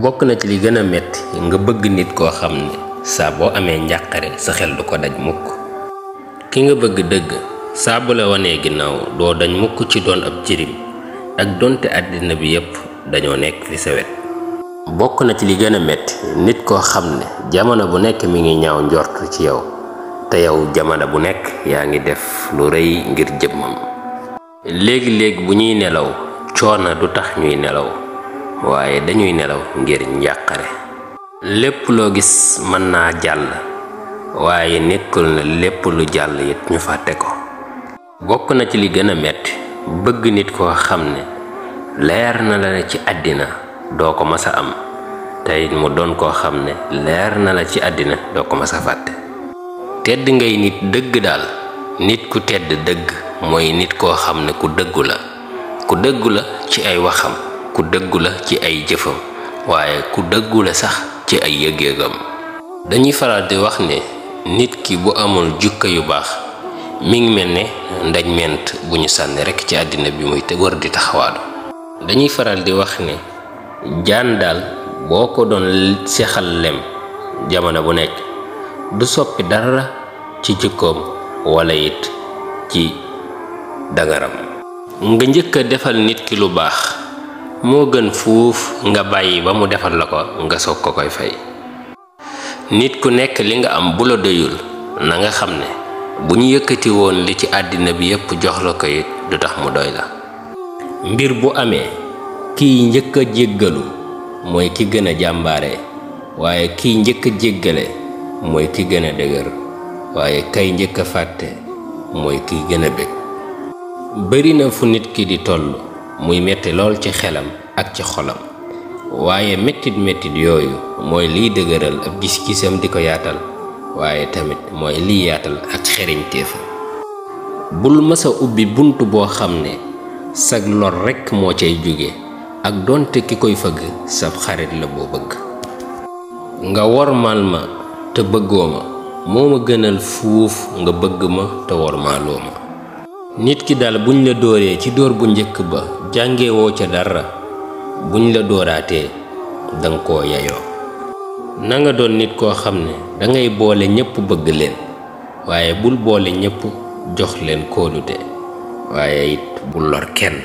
bokk na ci li gën a metti nga bëgg nit koo xam ne saa boo amee njàqare sa xel du ko daj mukk. ki nga bëgg dëgg saa bu la wanee ginnaaw doo dañ mukk ci doon ab jirim ak donte àddina bi yépp dañoo nekk fi sa wet. bokk na ci li gën a metti nit koo xam ne jamono bu nekk mi ngi ñaaw njort ci yow te yow jamono bu nekk yaa ngi def lu rëy ngir jëmmam. léegi-léegi bu ñuy nelaw coono du tax ñuy nelaw waaye dañuy nelaw ngir njàqare. lépp loo gis mën naa jàll waaye nekkul na lépp lu jàll it ñu fàtte ko. bokk na ci li gën a metti bëgg nit koo xam ne leer na la ne ci àddina doo ko mas a am te it mu doon koo xam ne leer na la ci àddina doo ko mas a fàtte. tedd ngay nit dëgg daal nit ku tedd dëgg mooy nit koo xam ne ku dëggu la ci ay waxam ku dëggu la ci ay jëfam waaye ku dëggu la sax ci ay yëg-yëgam. dañuy faral di wax ne nit ki bu amul jukka yu baax mi ngi mel ne ndaj ment bu ñu sànni rekk ci àddina bi muy te wër di taxawaadu. dañuy faral di wax ne jaan daal boo ko doon sexal lem jamono bu nekk du soppi dara ci jikkoom walla it ci dangaram. nga njëkk a defal nit ki lu baax moo gën fuuf nga bàyyi ba mu defal la ko nga soog ko koy fay. nit ku nekk li nga am bu la doyul na nga xam ne bu ñu yëkkati woon li ci àddina bi yépp jox la ko it du tax mu doy la. mbir bu amee kiy njëkk a jéggalu mooy ki gën a jàmbaare waaye kiy njëkk a jéggale mooy ki gën a dëgër waaye kay njëkk a fàtte mooy ki gën a bég. bari na fu nit ki di toll muy metti lool ci xelam ak ci xolam waaye mettit yooyu mooy liy dëgëral ab gis-gisam di ko yaatal waaye tamit mooy liy yaatal ak xeriñteefam. bul mësa ubbi bunt boo xam ne sag lor rekk moo cay jóge ak donte ki koy fëgg sab xarit la boo bëgg. nga wormaal ma te bëggoo ma moo ma gënal fuuf nga bëgg ma te wormaaloo ma. nit ki daal buñ la dóoree ci dóor bu njëkk ba jàngewoo ca dara buñ la dóoraatee danga koo yayoo. na nga doon nit koo xam ne dangay boole ñépp bëgg leen waaye bul boole ñépp jox leen kóolute waaye it bul lor kenn.